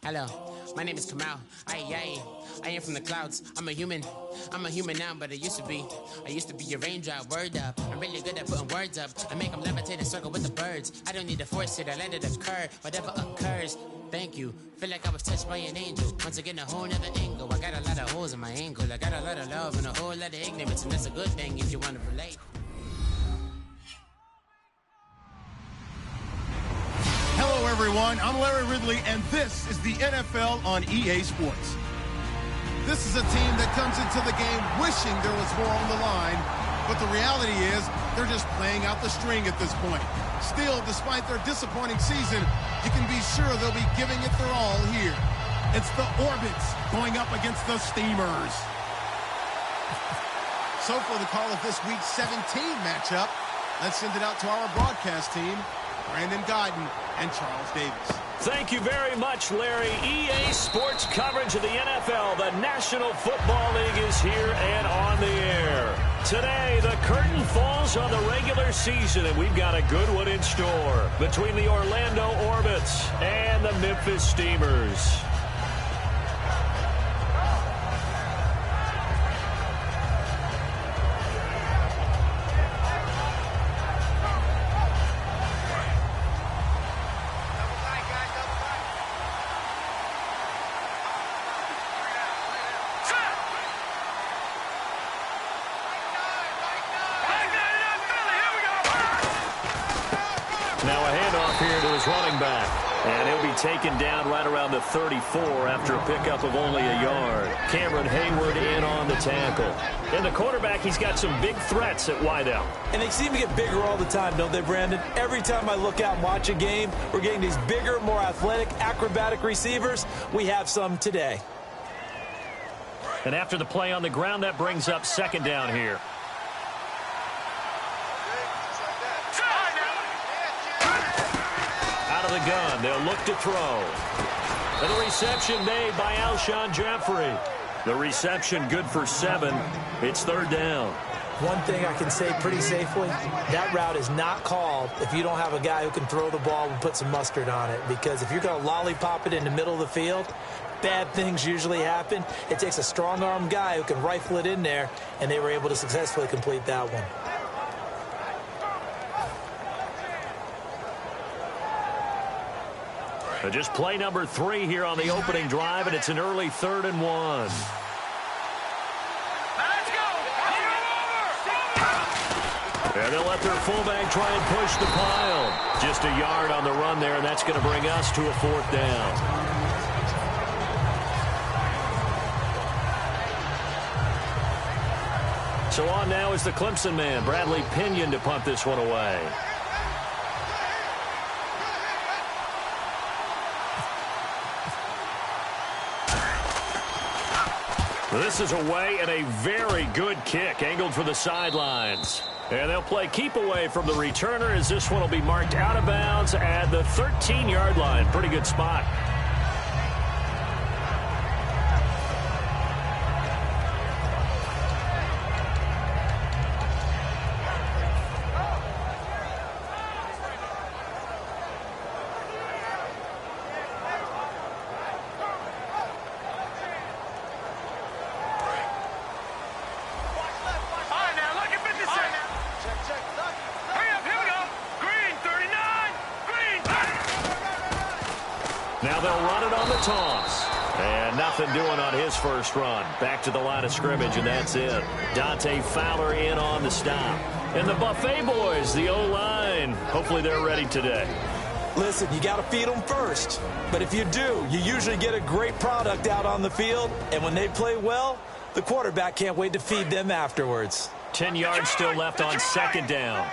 Hello, my name is Kamal. I am from the clouds. I'm a human now, but I used to be a raindrop. Word up, I'm really good at putting words up. I make them levitate and circle with the birds. I don't need to force it, I let it occur. Whatever occurs, thank you. Feel like I was touched by an angel. Once again, a whole nother angle. I got a lot of holes in my angle. I got a lot of love and a whole lot of ignorance, and that's a good thing if you want to relate. Hello, everyone. I'm Larry Ridley, and this is the NFL on EA Sports. This is a team that comes into the game wishing there was more on the line, but the reality is they're just playing out the string at this point. Still, despite their disappointing season, you can be sure they'll be giving it their all here. It's the Orbits going up against the Steamers. So for the call of this week's 17 matchup, let's send it out to our broadcast team, Brandon Guyton and Charles Davis. Thank you very much, Larry. EA Sports coverage of the NFL. The National Football League is here and on the air. Today, the curtain falls on the regular season, and we've got a good one in store between the Orlando Orbits and the Memphis Steamers. Running back, and he'll be taken down right around the 34 after a pickup of only a yard. Cameron Hayward in on the tackle. And the quarterback, he's got some big threats at wideout. And they seem to get bigger all the time, don't they, Brandon? Every time I look out and watch a game, we're getting these bigger, more athletic, acrobatic receivers. We have some today. And after the play on the ground, that brings up second down here. The gun. They'll look to throw. And the reception made by Alshon Jeffrey. The reception good for 7. It's third down. One thing I can say pretty safely, that route is not called if you don't have a guy who can throw the ball and put some mustard on it. Because if you're going to lollipop it in the middle of the field, bad things usually happen. It takes a strong-arm guy who can rifle it in there, and they were able to successfully complete that one. Just play number 3 here on the opening drive, and it's an early 3rd and 1. Let's go! And they'll let their fullback try and push the pile. Just a yard on the run there, and that's going to bring us to a 4th down. So on now is the Clemson man, Bradley Pinion, to punt this one away. This is away and a very good kick, angled for the sidelines. And they'll play keep away from the returner as this one will be marked out of bounds at the 13-yard line. Pretty good spot. Now they'll run it on the toss. And nothing doing on his first run. Back to the line of scrimmage, and that's it. Dante Fowler in on the stop. And the Buffet boys, the O-line, hopefully they're ready today. Listen, you got to feed them first. But if you do, you usually get a great product out on the field. And when they play well, the quarterback can't wait to feed them afterwards. 10 yards still left on second down.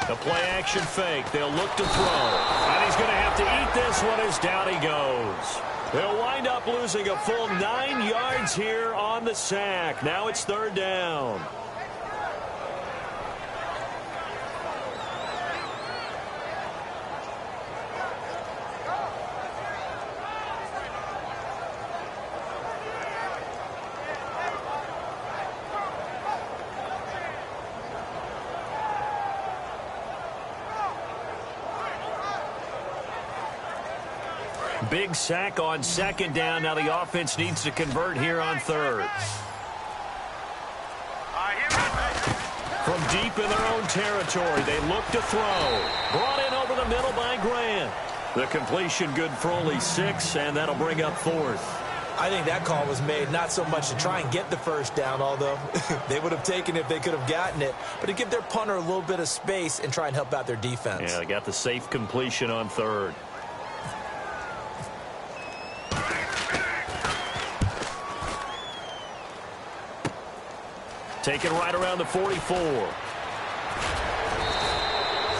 The play-action fake. They'll look to throw. And he's going to have to eat this one as down he goes. They'll wind up losing a full 9 yards here on the sack. Now it's third down. Big sack on second down. Now the offense needs to convert here on third. From deep in their own territory, they look to throw. Brought in over the middle by Grant. The completion good for only 6, and that'll bring up fourth. I think that call was made not so much to try and get the first down, although they would have taken it if they could have gotten it, but to give their punter a little bit of space and try and help out their defense. Yeah, they got the safe completion on third. Taken right around the 44.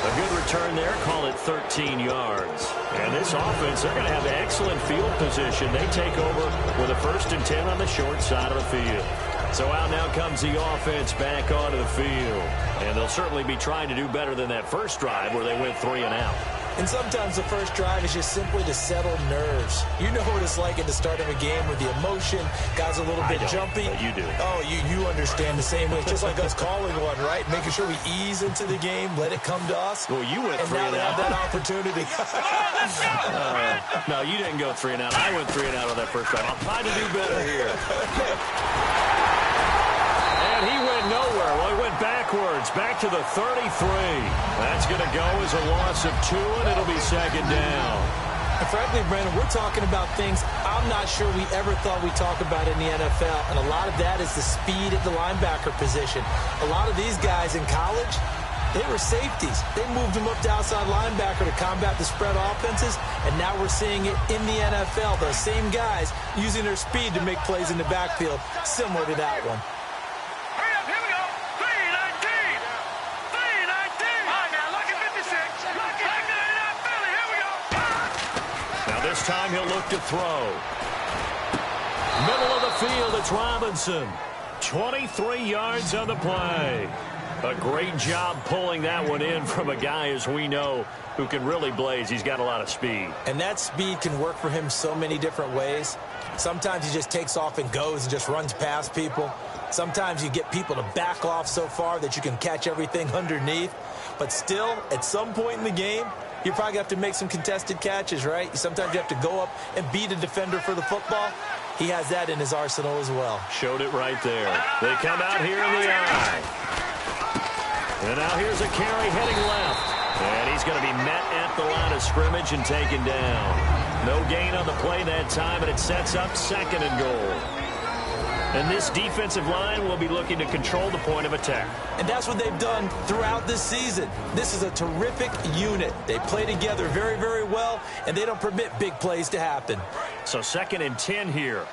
A good return there. Call it 13 yards. And this offense, they're going to have excellent field position. They take over with a 1st and 10 on the short side of the field. So out now comes the offense back onto the field. And they'll certainly be trying to do better than that first drive where they went 3 and out. And sometimes the first drive is just simply to settle nerves. You know what it's like at the start of a game with the emotion. Guys a little bit jumpy. But you do. Oh, you understand the same way. It's just like us calling one, right? Making sure we ease into the game, let it come to us. Well, you went 3 and out. And now they have that opportunity. No, you didn't go 3 and out. I went 3 and out on that first drive. I'll try to do better here. And he went nowhere. Well, he went backwards, back to the 33. That's going to go as a loss of 2, and it'll be 2nd down. And frankly, Brandon, we're talking about things I'm not sure we ever thought we'd talk about in the NFL, and a lot of that is the speed at the linebacker position. A lot of these guys in college, they were safeties. They moved them up to outside linebacker to combat the spread offenses, and now we're seeing it in the NFL. Those same guys using their speed to make plays in the backfield, similar to that one. This time he'll look to throw. Middle of the field, it's Robinson. 23 yards on the play. A great job pulling that one in from a guy, as we know, who can really blaze. He's got a lot of speed. And that speed can work for him so many different ways. Sometimes he just takes off and goes and just runs past people. Sometimes you get people to back off so far that you can catch everything underneath. But still, at some point in the game, you probably have to make some contested catches, right? Sometimes you have to go up and beat a defender for the football. He has that in his arsenal as well. Showed it right there. They come out here in the eye. And now here's a carry heading left. And he's going to be met at the line of scrimmage and taken down. No gain on the play that time, and it sets up 2nd and goal. And this defensive line will be looking to control the point of attack. And that's what they've done throughout this season. This is a terrific unit. They play together very, very well, and they don't permit big plays to happen. So 2nd and 10 here.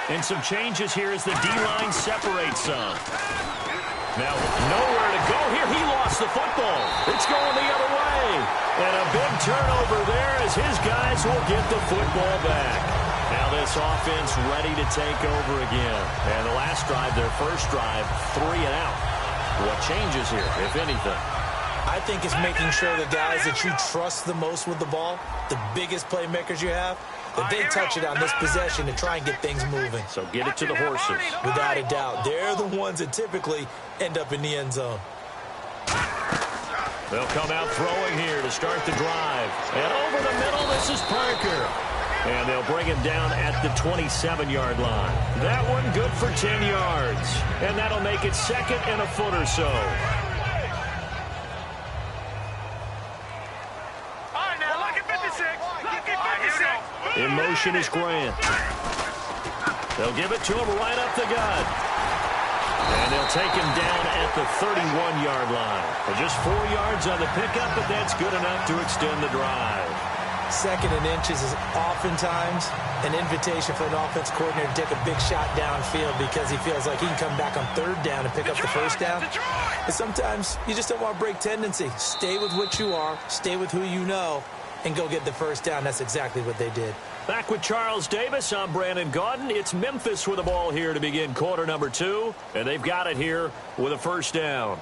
And some changes here as the D-line separates some. Now, nowhere to go here. He lost the football. It's going the other way. And a big turnover there as his guys will get the football back. Now this offense ready to take over again. And the last drive, their first drive, 3 and out. What changes here, if anything? I think it's making sure the guys that you trust the most with the ball, the biggest playmakers you have, that they touch it on this possession to try and get things moving. So get it to the horses. Without a doubt. They're the ones that typically end up in the end zone. They'll come out throwing here to start the drive. And over the middle, this is Parker. And they'll bring him down at the 27-yard line. That one good for 10 yards. And that'll make it 2nd and a foot or so. In motion is Grant. They'll give it to him right up the gut. And they'll take him down at the 31-yard line. Just 4 yards on the pickup, but that's good enough to extend the drive. 2nd and inches is oftentimes an invitation for an offense coordinator to take a big shot downfield because he feels like he can come back on 3rd down and pick up the first down. And sometimes you just don't want to break tendency. Stay with what you are, stay with who you know, and go get the first down. That's exactly what they did. Back with Charles Davis, I'm Brandon Gaudin. It's Memphis with the ball here to begin quarter number 2, and they've got it here with a first down.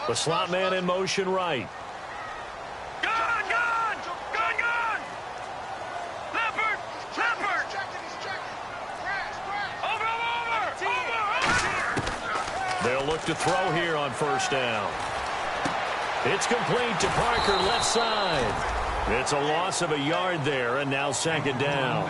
The slot man in motion right. They'll look to throw here on first down. It's complete to Parker, left side. It's a loss of a yard there, and now second down.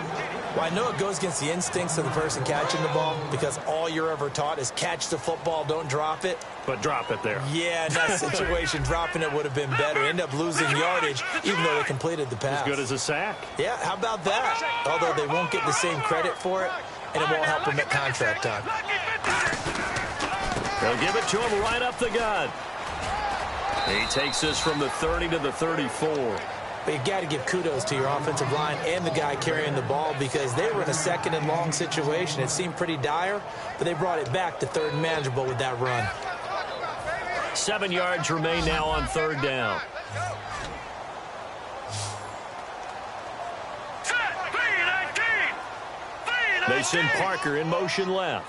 Well, I know it goes against the instincts of the person catching the ball because all you're ever taught is catch the football, don't drop it. But drop it there. Yeah, in that situation, dropping it would have been better. End up losing yardage, even though they completed the pass. As good as a sack. Yeah, how about that? Although they won't get the same credit for it, and it won't help them at contract time. They'll give it to him right up the gut. He takes this from the 30 to the 34. But you've got to give kudos to your offensive line and the guy carrying the ball because they were in a second and long situation. It seemed pretty dire, but they brought it back to third and manageable with that run. 7 yards remain now on third down. They send Parker in motion left.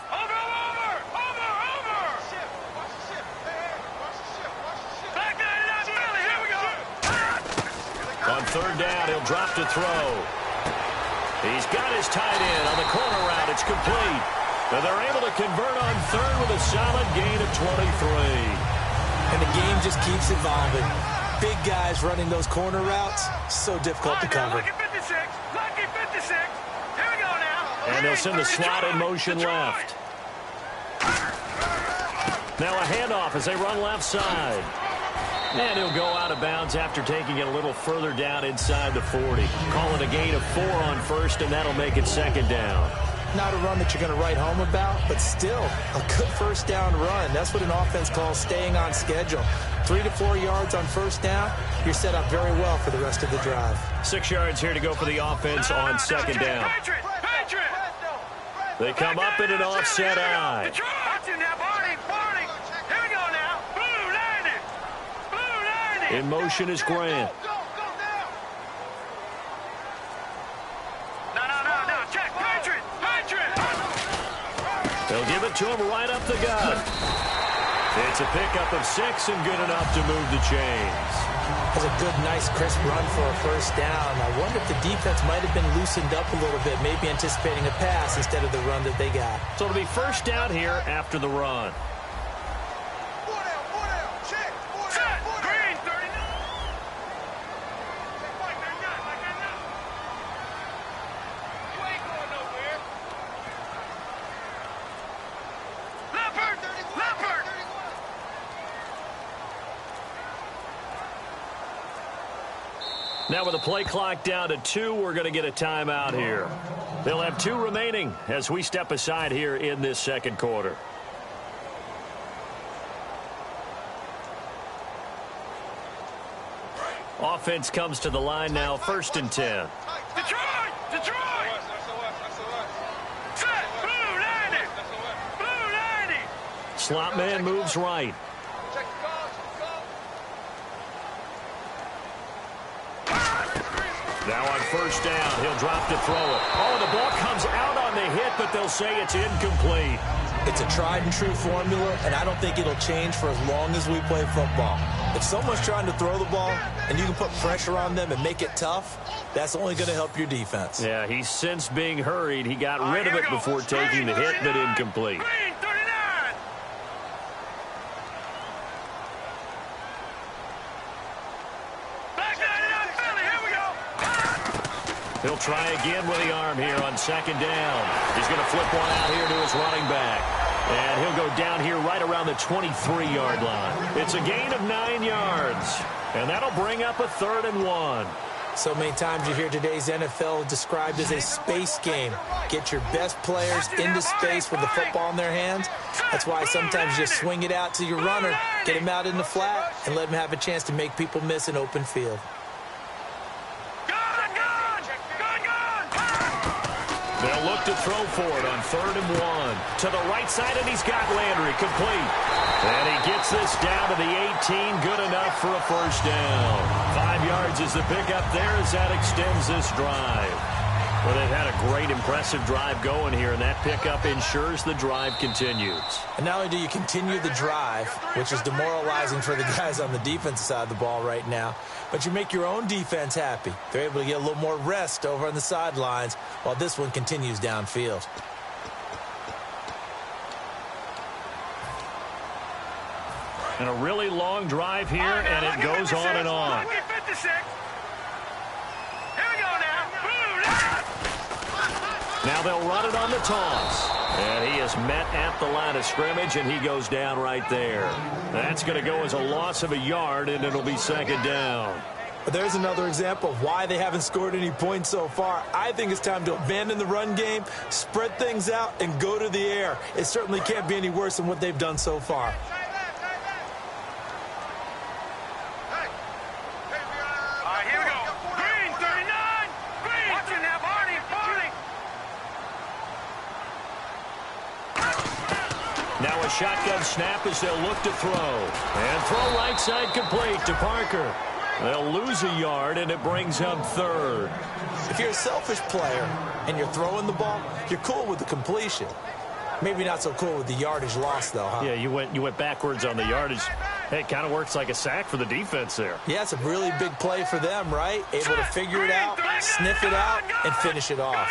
On third down, he'll drop to throw. He's got his tight end on the corner route. It's complete. And they're able to convert on third with a solid gain of 23. And the game just keeps evolving. Big guys running those corner routes, so difficult to cover. Lucky 56. Lucky 56. Here we go now. And they'll send the slot in motion left. Now a handoff as they run left side. And he'll go out of bounds after taking it a little further down inside the 40. Calling a gain of 4 on first, and that'll make it second down. Not a run that you're going to write home about, but still a good first down run. That's what an offense calls staying on schedule. 3 to 4 yards on first down, you're set up very well for the rest of the drive. 6 yards here to go for the offense on second down. They come up in an offset eye. In motion is Grant. They'll give it to him right up the gut. It's a pickup of 6 and good enough to move the chains. That's a good, nice, crisp run for a first down. I wonder if the defense might have been loosened up a little bit, maybe anticipating a pass instead of the run that they got. So it'll be first down here after the run. Now with the play clock down to 2, we're going to get a timeout here. They'll have 2 remaining as we step aside here in this second quarter. Offense comes to the line now, 1st and 10. Detroit! Set! Blue 90! Blue 90! Slot man moves right. Now on first down, he'll drop to throw it. Oh, the ball comes out on the hit, but they'll say it's incomplete. It's a tried-and-true formula, and I don't think it'll change for as long as we play football. If someone's trying to throw the ball and you can put pressure on them and make it tough, that's only going to help your defense. Yeah, he's since being hurried. He got rid of it before taking the hit, but incomplete. He'll try again with the arm here on second down. He's going to flip one out here to his running back. And he'll go down here right around the 23-yard line. It's a gain of 9 yards. And that'll bring up a 3rd and 1. So many times you hear today's NFL described as a space game. Get your best players into space with the football in their hands. That's why sometimes you just swing it out to your runner, get him out in the flat, and let him have a chance to make people miss an open field. They'll look to throw for it on 3rd and 1. To the right side, and he's got Landry complete. And he gets this down to the 18, good enough for a first down. 5 yards is the pickup there as that extends this drive. Well, they've had a great, impressive drive going here, and that pickup ensures the drive continues. And not only do you continue the drive, which is demoralizing for the guys on the defensive side of the ball right now, but you make your own defense happy. They're able to get a little more rest over on the sidelines while this one continues downfield. And a really long drive here, and it goes on and on. Now they'll run it on the toss. And he is met at the line of scrimmage, and he goes down right there. That's going to go as a loss of a yard, and it'll be second down. But there's another example of why they haven't scored any points so far. I think it's time to abandon the run game, spread things out, and go to the air. It certainly can't be any worse than what they've done so far. Now a shotgun snap as they'll look to throw. And throw right side complete to Parker. They'll lose a yard, and it brings them third. If you're a selfish player and you're throwing the ball, you're cool with the completion. Maybe not so cool with the yardage loss, though, huh? Yeah, you went backwards on the yardage. Hey, it kind of works like a sack for the defense there. Yeah, it's a really big play for them, right? Able to figure it out, sniff it out, and finish it off.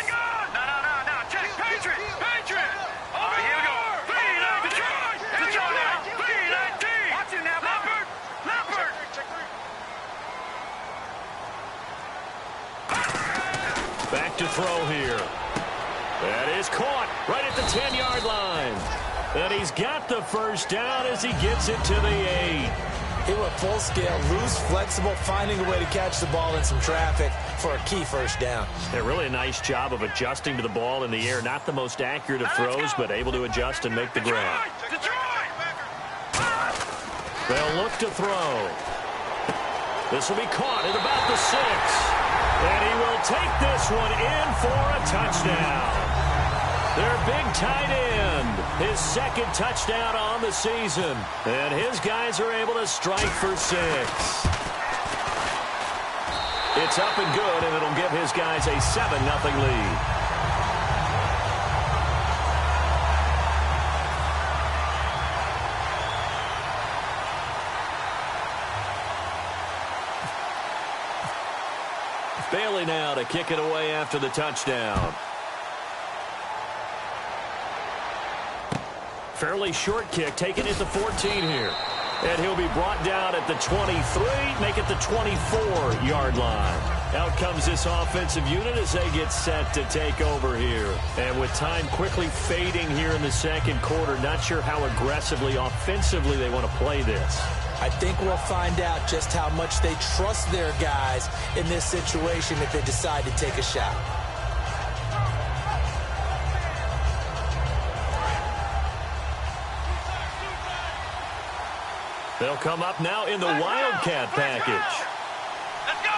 Back to throw here. That is caught right at the 10-yard line. And he's got the first down as he gets it to the 8. He went full scale, loose, flexible, finding a way to catch the ball in some traffic for a key first down. Yeah, really a nice job of adjusting to the ball in the air. Not the most accurate of throws, but able to adjust and make the grab. They'll look to throw. This will be caught at about the 6. And he will take this one in for a touchdown. Their big tight end, his second touchdown on the season. And his guys are able to strike for 6. It's up and good, and it'll give his guys a 7-0 lead. Bailey now to kick it away after the touchdown. Fairly short kick, taken at the 14 here. And he'll be brought down at the 23, make it the 24-yard line. Out comes this offensive unit as they get set to take over here. And with time quickly fading here in the second quarter, not sure how aggressively, offensively they want to play this. I think we'll find out just how much they trust their guys in this situation if they decide to take a shot. They'll come up now in the Wildcat package. Let's go!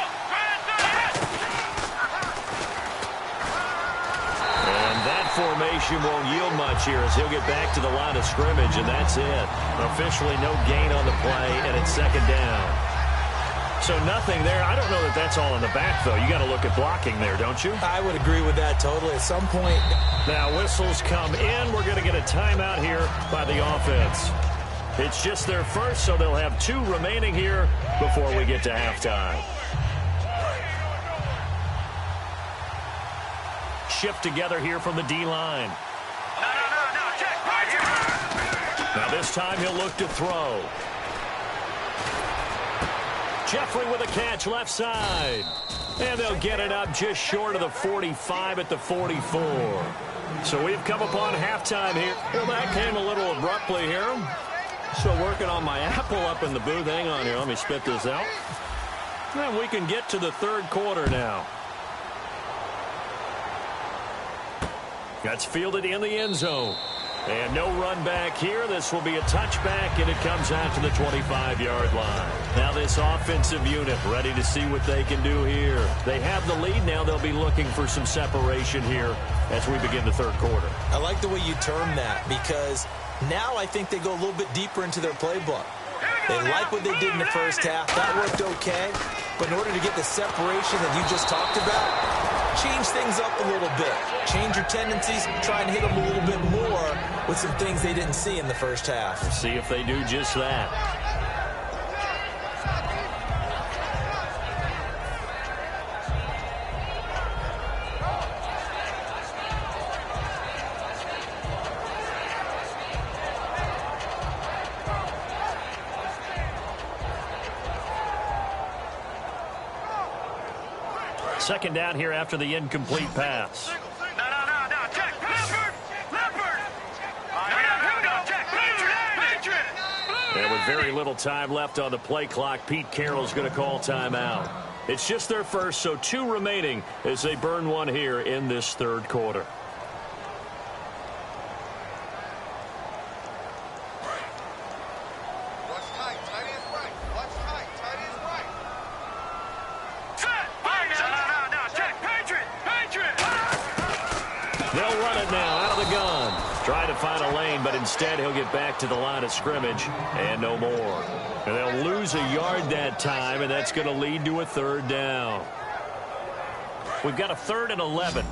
And that formation won't yield much here as he'll get back to the line of scrimmage, and that's it. Officially no gain on the play, and it's second down. So nothing there. I don't know that that's all in the back, though. You got to look at blocking there, don't you? I would agree with that totally. At some point. Now whistles come in. We're going to get a timeout here by the offense. It's just their first, so they'll have 2 remaining here before we get to halftime. Shift together here from the D-line. No, check, right here. Now this time he'll look to throw. Jeffrey with a catch left side. And they'll get it up just short of the 45 at the 44. So we've come upon halftime here. Well, that came a little abruptly here. Still working on my apple up in the booth. Hang on here. Let me spit this out. And we can get to the third quarter now. That's fielded in the end zone. And no run back here. This will be a touchback, and it comes out to the 25-yard line. Now this offensive unit ready to see what they can do here. They have the lead. Now they'll be looking for some separation here as we begin the third quarter. I like the way you term that because now I think they go a little bit deeper into their playbook. They like what they did in the first half. That worked okay. But in order to get the separation that you just talked about, change things up a little bit. Change your tendencies, try and hit them a little bit more with some things they didn't see in the first half. We'll see if they do just that. Second down here after the incomplete pass. No, check. Leopard. Here we go, check. Patriot. And with very little time left on the play clock, Pete Carroll's going to call timeout. It's just their first, so 2 remaining as they burn one here in this third quarter. They'll run it now out of the gun. Trying to find a lane, but instead he'll get back to the line of scrimmage and no more. And they'll lose a yard that time, and that's going to lead to a third down. We've got a 3rd and 11.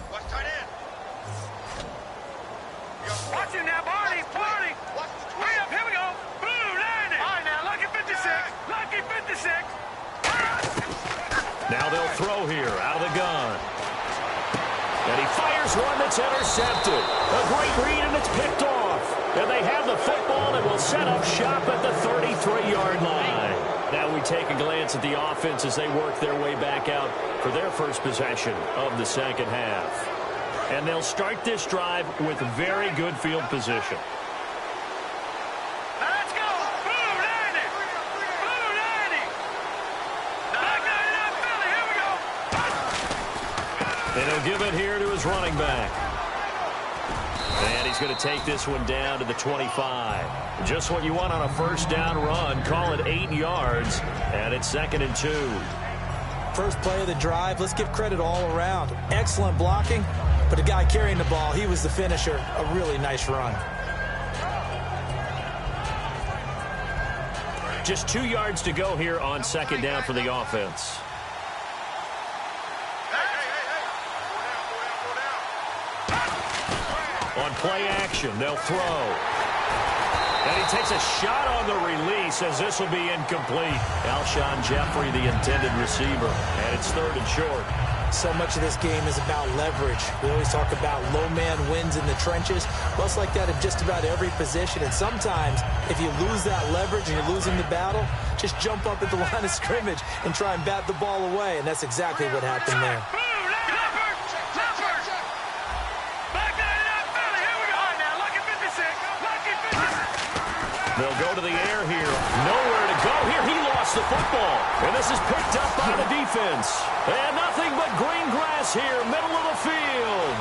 Watch him now, Barney. Hurry up, here we go. Boom, landing. All right, now, lucky 56. Now they'll throw here out of the gun. And he fires one that's intercepted. A great read, and it's picked off. And they have the football and will set up shop at the 33-yard line. Now we take a glance at the offense as they work their way back out for their first possession of the second half. And they'll start this drive with very good field position. Let's go. Boom, landing. Back down, Philly. Here we go. And he'll give it here to his running back. And he's going to take this one down to the 25. Just what you want on a first down run. Call it 8 yards, and it's 2nd and 2. First play of the drive, let's give credit all around. Excellent blocking, but the guy carrying the ball, he was the finisher. A really nice run. Just 2 yards to go here on second down for the offense. On play action, they'll throw. And he takes a shot on the release as this will be incomplete. Alshon Jeffrey, the intended receiver. And it's 3rd and short. So much of this game is about leverage. We always talk about low man wins in the trenches. Well, it's like that in just about every position. And sometimes, if you lose that leverage and you're losing the battle, just jump up at the line of scrimmage and try and bat the ball away. And that's exactly what happened there. They'll go to the air here. Nowhere to go here. He lost the football. And this is picked up by the defense. And nothing but green grass here, middle of the field.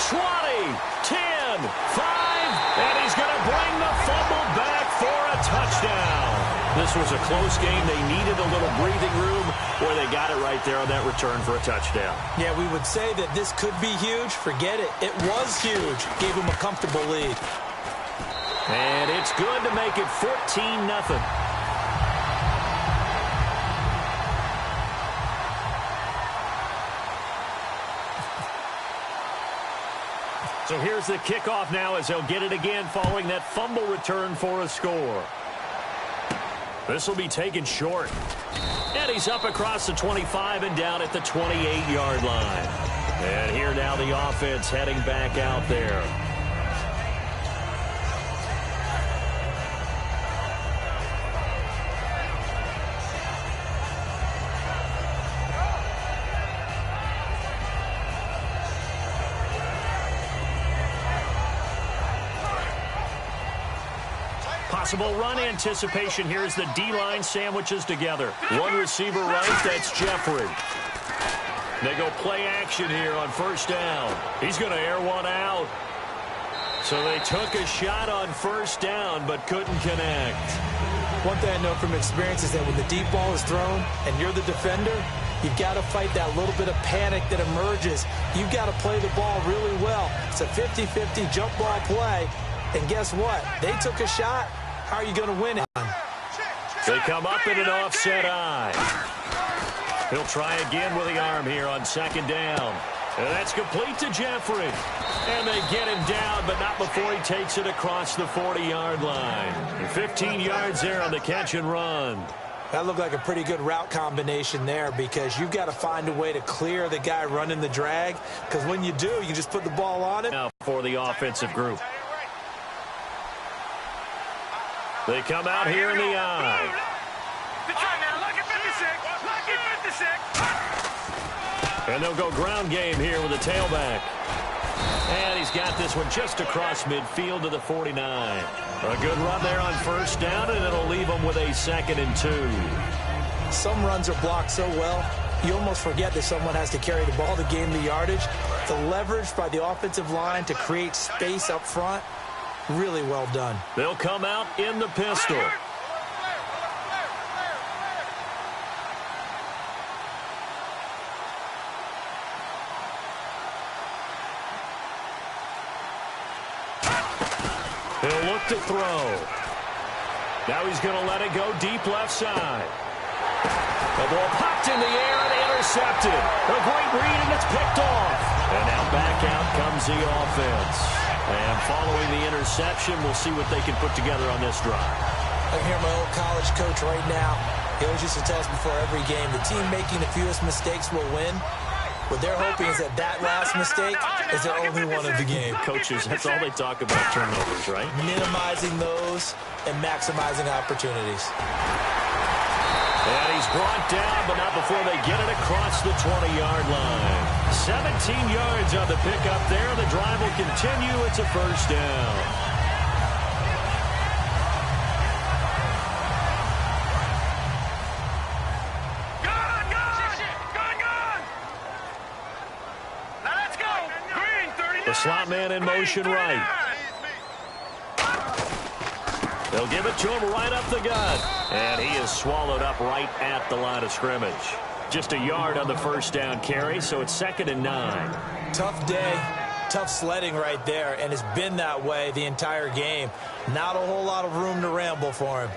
20, 10, 5, and he's going to bring the fumble back for a touchdown. This was a close game. They needed a little breathing room, or they got it right there on that return for a touchdown. Yeah, we would say that this could be huge. Forget it. It was huge. Gave him a comfortable lead. And it's good to make it 14-0. So here's the kickoff now as they'll get it again following that fumble return for a score. This will be taken short. And he's up across the 25 and down at the 28-yard line. And here now the offense heading back out there. Possible run anticipation here as the D-line sandwiches together. One receiver right, that's Jeffrey. They go play action here on first down. He's going to air one out. So they took a shot on first down but couldn't connect. One thing I know from experience is that when the deep ball is thrown and you're the defender, you've got to fight that little bit of panic that emerges. You've got to play the ball really well. It's a 50-50 jump ball play. And guess what? They took a shot. How are you going to win it? They come up in an offset eye. He'll try again with the arm here on second down. And that's complete to Jeffrey. And they get him down, but not before he takes it across the 40-yard line. 15 yards there on the catch and run. That looked like a pretty good route combination there because you've got to find a way to clear the guy running the drag, because when you do, you just put the ball on him. Now for the offensive group. They come out here in the eye. And they'll go ground game here with a tailback. And he's got this one just across midfield to the 49. A good run there on first down, and it'll leave them with a 2nd and 2. Some runs are blocked so well, you almost forget that someone has to carry the ball to gain the yardage. The leverage by the offensive line to create space up front, really well done. They'll come out in the pistol. He'll look to throw. Now he's going to let it go deep left side. The ball popped in the air and intercepted. A great read, and it's picked off. And now back out comes the offense. And following the interception, we'll see what they can put together on this drive. I can hear my old college coach right now. He always used to tell us before every game, the team making the fewest mistakes will win. What they're hoping is that last mistake is their only one of the game. Coaches, that's all they talk about, turnovers, right? Minimizing those and maximizing opportunities. And he's brought down, but not before they get it across the 20-yard line. 17 yards on the pickup there. The drive will continue. It's a first down. The slot man in motion right. They'll give it to him right up the gut. And he is swallowed up right at the line of scrimmage. Just a yard on the first down carry, so it's 2nd and 9. Tough day, tough sledding right there, and it's been that way the entire game. Not a whole lot of room to ramble for him.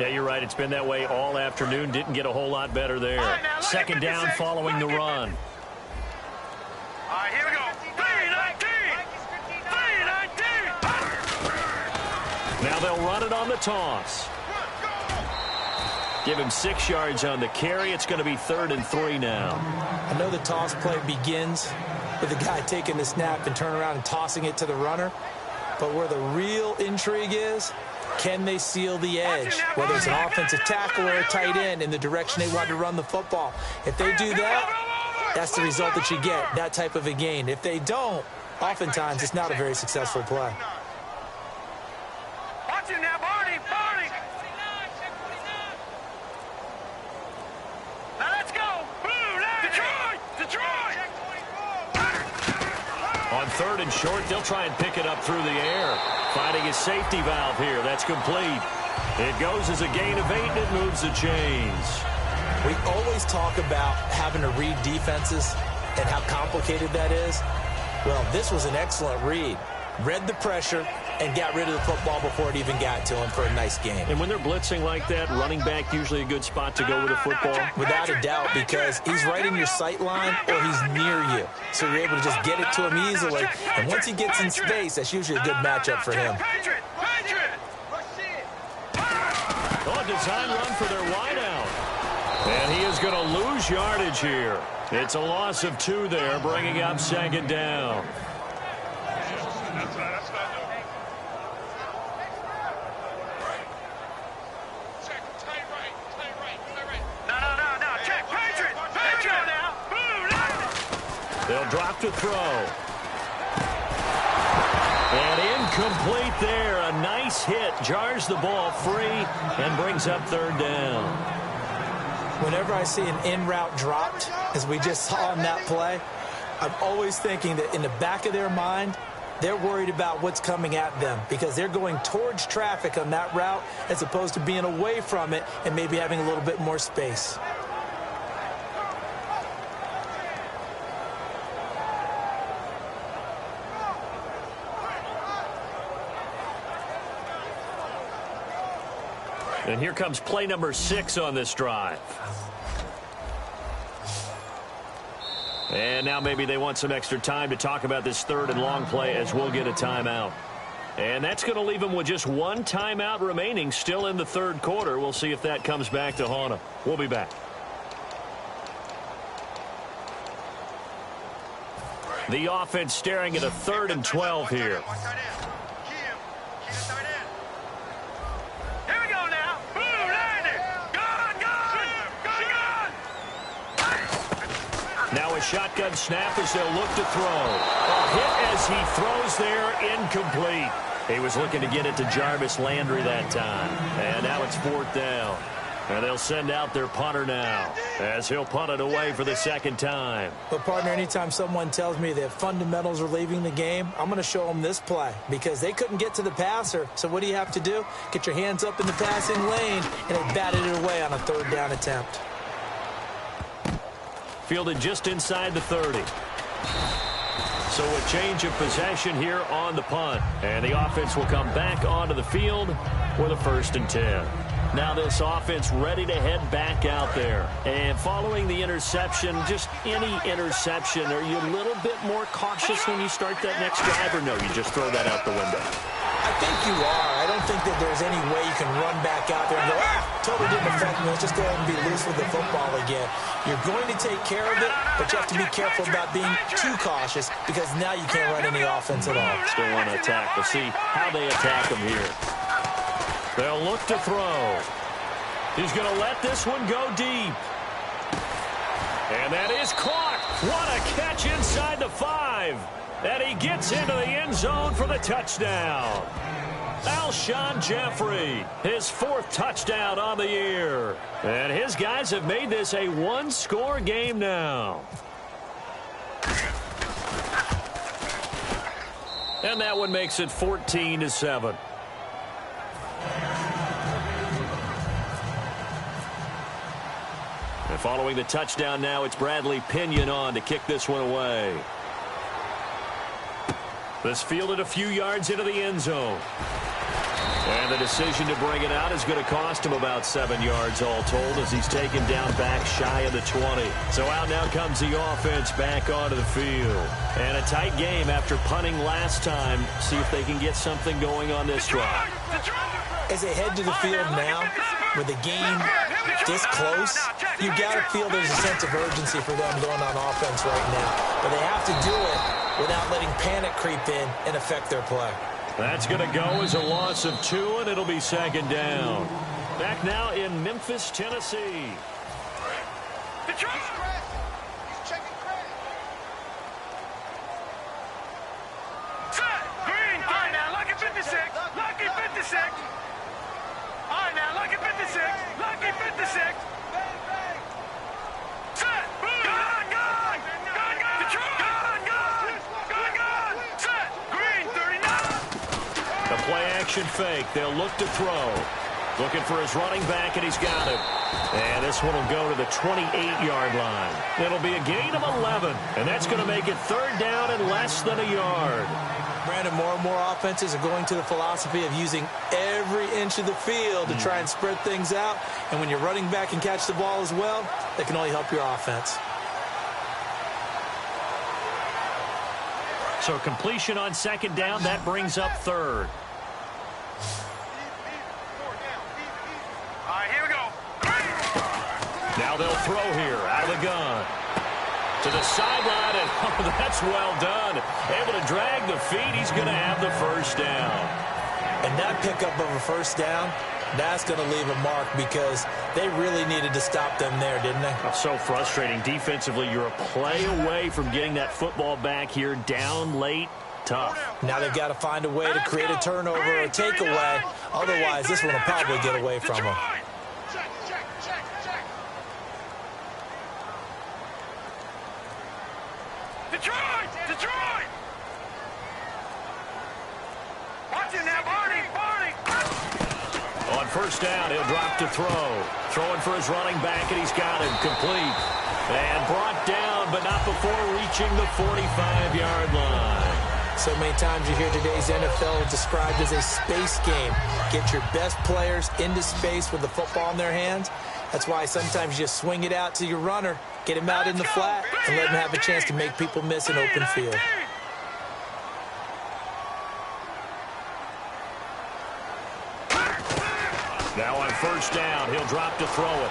Yeah, you're right. It's been that way all afternoon. Didn't get a whole lot better there. 2nd down following the run. All right, here we go. 3-19. Now they'll run it on the toss. Give him 6 yards on the carry. It's going to be 3rd and 3 now. I know the toss play begins with the guy taking the snap and turning around and tossing it to the runner. But where the real intrigue is, can they seal the edge? Whether it's an offensive tackle or a tight end in the direction they want to run the football. If they do that, that's the result that you get, that type of a gain. If they don't, oftentimes it's not a very successful play. Watch it now, Barney. Now let's go. Detroit. On 3rd and short, they'll try and pick it up through the air. Finding his safety valve here. That's complete. It goes as a gain of 8, and it moves the chains. We always talk about having to read defenses and how complicated that is. Well, this was an excellent read. Read the pressure and got rid of the football before it even got to him for a nice game. And when they're blitzing like that, running back usually a good spot to go with a football? Without a doubt, because he's right in your sight line or he's near you. So you're able to just get it to him easily. And once he gets in space, that's usually a good matchup for him. Oh, design run for their wideout. And he is going to lose yardage here. It's a loss of 2 there, bringing up 2nd down. They'll drop to throw. And incomplete there. A nice hit. Jars the ball free and brings up 3rd down. Whenever I see an in-route dropped, as we just saw in that play, I'm always thinking that in the back of their mind, they're worried about what's coming at them because they're going towards traffic on that route as opposed to being away from it and maybe having a little bit more space. And here comes play number 6 on this drive. And now maybe they want some extra time to talk about this third and long play as we'll get a timeout. And that's going to leave them with just one timeout remaining still in the third quarter. We'll see if that comes back to haunt them. We'll be back. The offense staring at a 3rd and 12 here. Here we go now. Boom, landed. Gone. Now a shotgun snap as they'll look to throw. A hit as he throws there, incomplete. He was looking to get it to Jarvis Landry that time. And now it's 4th down. And they'll send out their punter now as he'll punt it away for the second time. But, partner, anytime someone tells me that fundamentals are leaving the game, I'm going to show them this play because they couldn't get to the passer. So what do you have to do? Get your hands up in the passing lane, and they batted it away on a 3rd down attempt. Fielded just inside the 30. So a change of possession here on the punt. And the offense will come back onto the field with a 1st and 10. Now this offense ready to head back out there. And following the interception, just any interception, are you a little bit more cautious when you start that next drive, or no, you just throw that out the window? I think you are. I don't think that there's any way you can run back out there and go, totally didn't affect me. Let's just go ahead and be loose with the football again. You're going to take care of it, but you have to be careful about being too cautious because now you can't run any offense at all. Still want to attack. We'll see how they attack them here. They'll look to throw. He's going to let this one go deep. And that is caught. What a catch inside the 5. And he gets into the end zone for the touchdown. Alshon Jeffrey, his 4th touchdown on the year. And his guys have made this a 1-score game now. And that one makes it 14-7. And following the touchdown now, it's Bradley Pinion on to kick this one away. This fielded a few yards into the end zone. And the decision to bring it out is going to cost him about 7 yards all told as he's taken down back shy of the 20. So out now comes the offense back onto the field. And a tight game after punting last time. See if they can get something going on this drive. As they head to the field now, with the game this close, you got to feel there's a sense of urgency for them going on offense right now. But they have to do it without letting panic creep in and affect their play. That's going to go as a loss of 2, and it'll be 2nd down. Back now in Memphis, Tennessee. Green, all right now, lucky 56. Lucky 56. All right now, lucky 56. Lucky 56. Set. Gone. Gone. Set. Green, 39. The play action fake. They'll look to throw. Looking for his running back, and he's got it. And this one will go to the 28-yard line. It'll be a gain of 11, and that's going to make it 3rd down and less than a yard. Brandon, more and more offenses are going to the philosophy of using every inch of the field to try and spread things out. And when you're running back and catch the ball as well, that can only help your offense. So completion on 2nd down, that brings up 3rd. All right, here we go. Now they'll throw here out of the gun. To the sideline, and oh, that's well done. Able to drag the feet. He's going to have the 1st down. And that pickup of a 1st down, that's going to leave a mark because they really needed to stop them there, didn't they? That's so frustrating. Defensively, you're a play away from getting that football back here down late. Tough. Now they've got to find a way to create a turnover or a takeaway. Otherwise, this one will probably get away from them. Detroit! Watch him now, Barney! On 1st down, he'll drop to throw. Throwing for his running back, and he's got him complete. And brought down, but not before reaching the 45-yard line. So many times you hear today's NFL described as a space game. Get your best players into space with the football in their hands. That's why sometimes you just swing it out to your runner, Get him out in the flat and let him have a chance to make people miss an open field. Now on first down, he'll drop to throw it.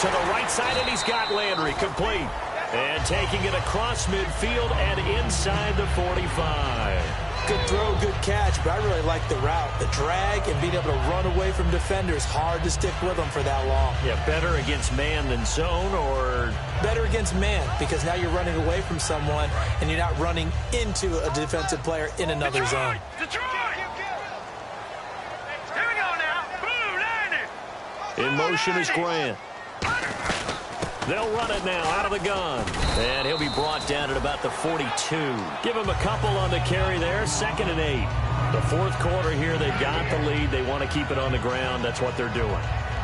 To the right side, and he's got Landry complete. And taking it across midfield and inside the 45. Good throw, good catch, but I really like the route. The drag and being able to run away from defenders, hard to stick with them for that long. Yeah, better against man than zone, or? Better against man, because now you're running away from someone and you're not running into a defensive player in another zone. Detroit! Here we go now. Blue, 90. In motion is Grant. They'll run it now out of the gun. And he'll be brought down at about the 42. Give him a couple on the carry there. 2nd and 8. The fourth quarter here, they've got the lead. They want to keep it on the ground. That's what they're doing.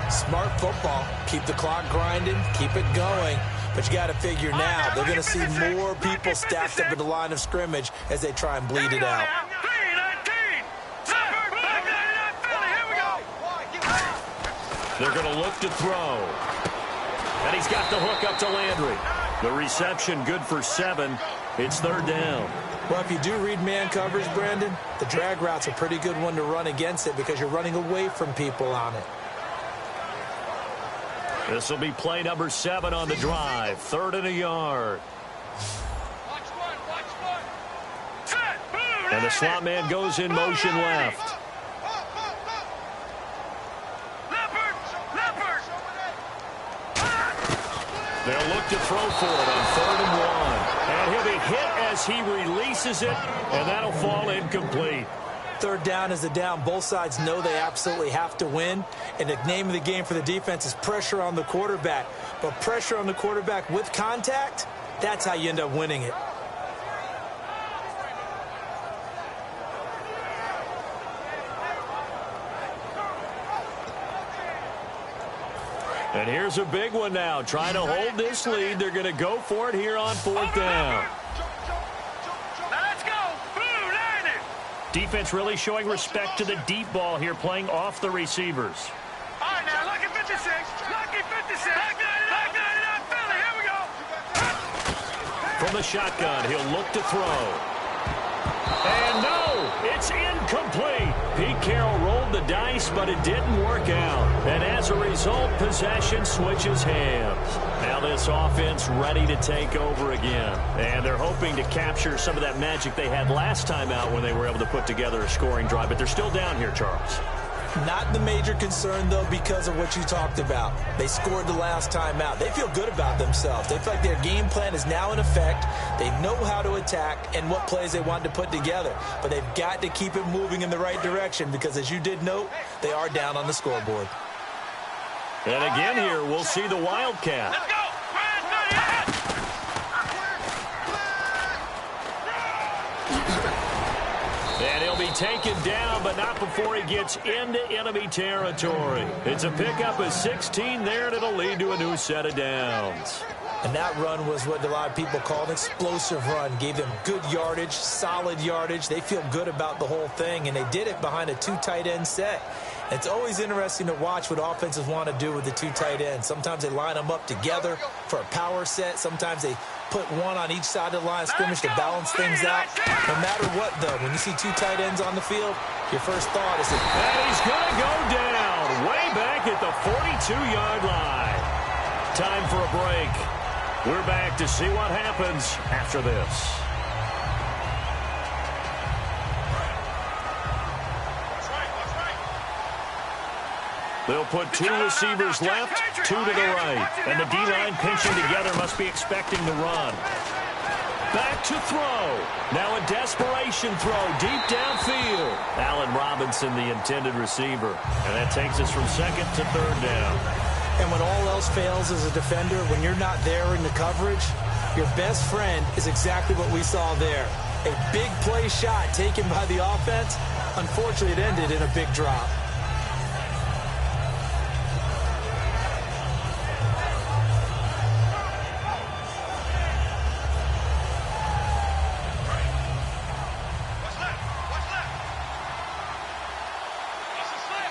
Smart football. Keep the clock grinding. Keep it going. But you got to figure now, they're going to see more people stacked up at the line of scrimmage as they try and bleed it out. They're going to look to throw. And he's got the hook up to Landry. The reception good for 7. It's 3rd down. Well, if you do read man coverage, Brandon, the drag route's a pretty good one to run against it because you're running away from people on it. This will be play number 7 on the drive. 3rd and a yard. And the slot man goes in motion left. They'll look to throw for it on 3rd and 1. And he'll be hit as he releases it, and that'll fall incomplete. 3rd down is the down. Both sides know they absolutely have to win, and the name of the game for the defense is pressure on the quarterback. But pressure on the quarterback with contact, that's how you end up winning it. And here's a big one now. Trying to hold this lead. They're going to go for it here on 4th down. Now let's go. Blue, 90. Defense really showing respect to the deep ball here, playing off the receivers. All right, now, lucky 56. Lucky 56. Back 99, Philly. Here we go. From the shotgun, he'll look to throw. And no, it's incomplete. Pete Carroll rolled the dice, but it didn't work out. And as a result, possession switches hands. Now this offense ready to take over again. And they're hoping to capture some of that magic they had last time out when they were able to put together a scoring drive. But they're still down here, Charles. Not the major concern, though, because of what you talked about. They scored the last time out. They feel good about themselves. They feel like their game plan is now in effect. They know how to attack and what plays they want to put together. But they've got to keep it moving in the right direction because, as you did note, they are down on the scoreboard. And again here, we'll see the Wildcat. Let's go. And he'll be taken down, but not before he gets into enemy territory. It's a pickup of 16 there, and it'll lead to a new set of downs. And that run was what a lot of people call an explosive run. Gave them good yardage, solid yardage. They feel good about the whole thing, and they did it behind a 2 tight end set. It's always interesting to watch what offenses want to do with the 2 tight ends. Sometimes they line them up together for a power set. Sometimes they put one on each side of the line of scrimmage to balance things out. No matter what, though, when you see 2 tight ends on the field, your first thought is that... And he's going to go down way back at the 42-yard line. Time for a break. We're back to see what happens after this. They'll put 2 receivers left, 2 to the right. And the D-line pinching together must be expecting the run. Back to throw. Now a desperation throw deep downfield. Allen Robinson, the intended receiver. And that takes us from 2nd to 3rd down. And when all else fails as a defender, when you're not there in the coverage, your best friend is exactly what we saw there. A big play shot taken by the offense. Unfortunately, it ended in a big drop.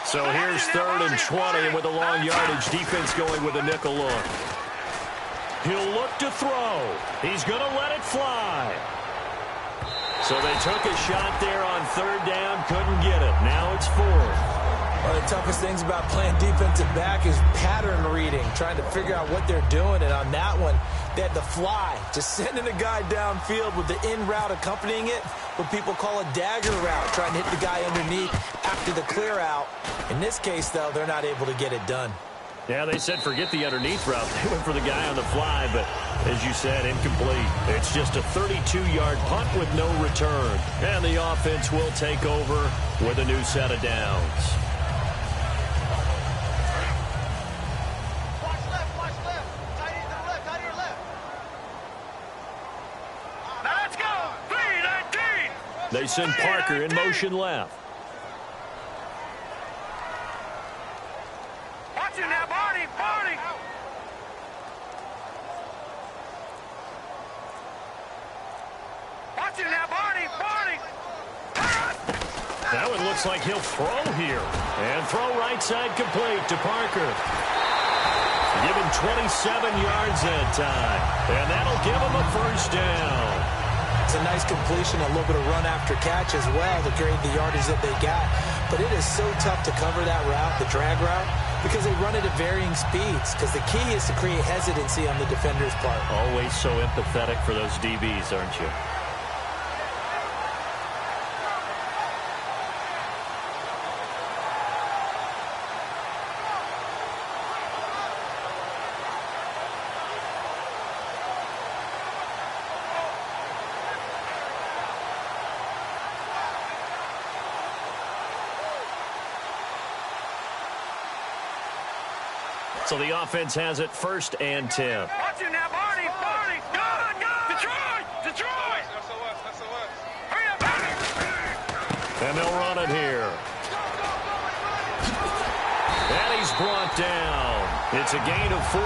So here's 3rd and 20, and with a long yardage, defense going with a nickel look. He'll look to throw. He's going to let it fly. So they took a shot there on third down, couldn't get it. Now it's fourth. One of the toughest things about playing defensive back is pattern reading, trying to figure out what they're doing. And on that one, they had the fly, just sending a guy downfield with the in route accompanying it, what people call a dagger route, trying to hit the guy underneath after the clear out. In this case, though, they're not able to get it done. Yeah, they said forget the underneath route. They went for the guy on the fly, but as you said, incomplete. It's just a 32-yard punt with no return. And the offense will take over with a new set of downs. They send Parker in motion left. Watch it now, Barney, Barney. Watch it now, Barney, Barney. That one looks like he'll throw here. And throw right side complete to Parker. Given 27 yards that time. And that'll give him a first down. It's a nice completion, a little bit of run after catch as well to grade the yardage that they got. But it is so tough to cover that route, the drag route, because they run it at varying speeds. Because the key is to create hesitancy on the defender's part. Always so empathetic for those DBs, aren't you? So the offense has it 1st and 10. Watch it now, Barney, Barney. Good, good. Detroit, Detroit. Hurry up, Barney. And they'll run it here. And he's brought down. It's a gain of 14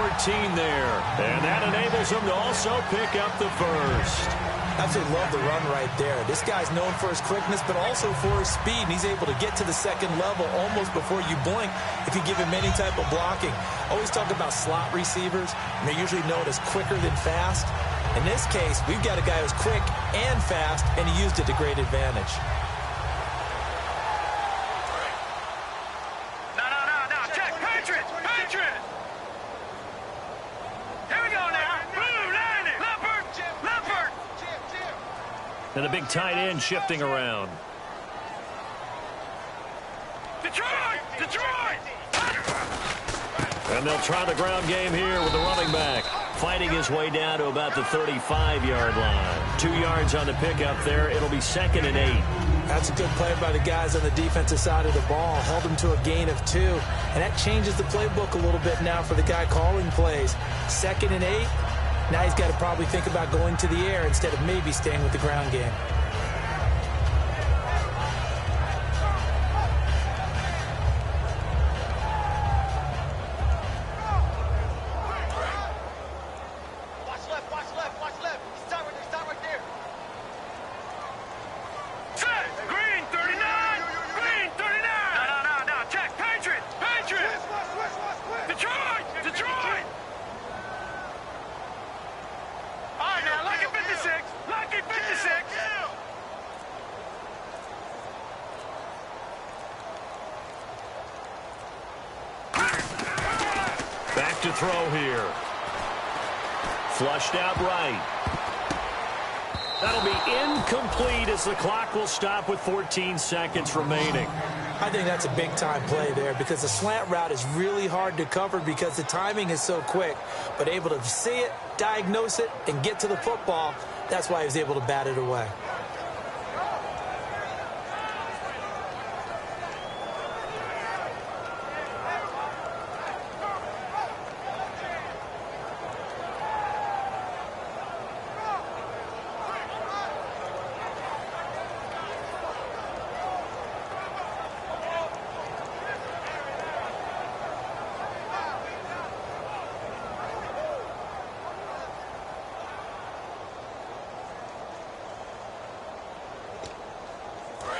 there. And that enables him to also pick up the first. Absolutely love the run right there. This guy's known for his quickness, but also for his speed. And he's able to get to the second level almost before you blink if you give him any type of blocking. Always talk about slot receivers, and they're usually known as quicker than fast. In this case, we've got a guy who's quick and fast, and he used it to great advantage. No. Check. Patriot. Patriot. Here we go now. Blue landing. Leopard. And a big tight end shifting around. Detroit. And they'll try the ground game here with the running back. Fighting his way down to about the 35-yard line. 2 yards on the pickup there. It'll be 2nd and 8. That's a good play by the guys on the defensive side of the ball. Held him to a gain of 2. And that changes the playbook a little bit now for the guy calling plays. 2nd and 8. Now he's got to probably think about going to the air instead of maybe staying with the ground game. Watch left. Stop right there. Set. Green 39. Green 39. No. Check. Patriot. Detroit. All right, now, lucky 56. Back to throw here. Flushed out right. That'll be incomplete as the clock will stop with 14 seconds remaining. I think that's a big-time play there because the slant route is really hard to cover because the timing is so quick. But able to see it, diagnose it, and get to the football, that's why he was able to bat it away.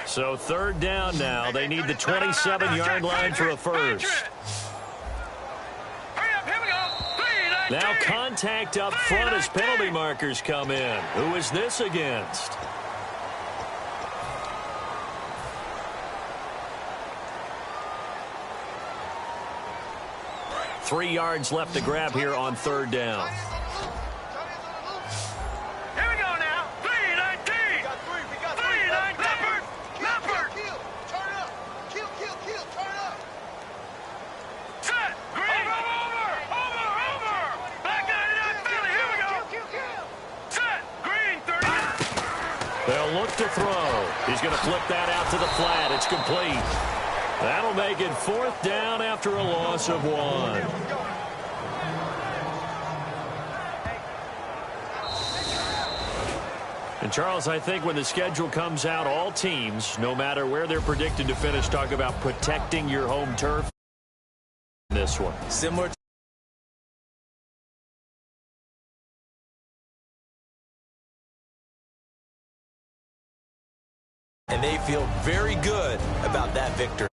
So 3rd down now. They need the 27-yard line for a first. Hurry up, here we go. 3, Now contact up front as penalty markers come in. Who is this against? Three yards left to grab here on third down. Here we go now. 3-19. 3-19. Leopard. Turn up. Kill. Turn up. Set. Green. Over. Back 99 Philly. Here we go. Set. Green. 30. They'll look to throw. He's going to flip that out to the flat. It's complete. That'll make it fourth down after a loss of 1. And, Charles, I think when the schedule comes out, all teams, no matter where they're predicted to finish, talk about protecting your home turf in this one. Similar to and they feel very good about that victory.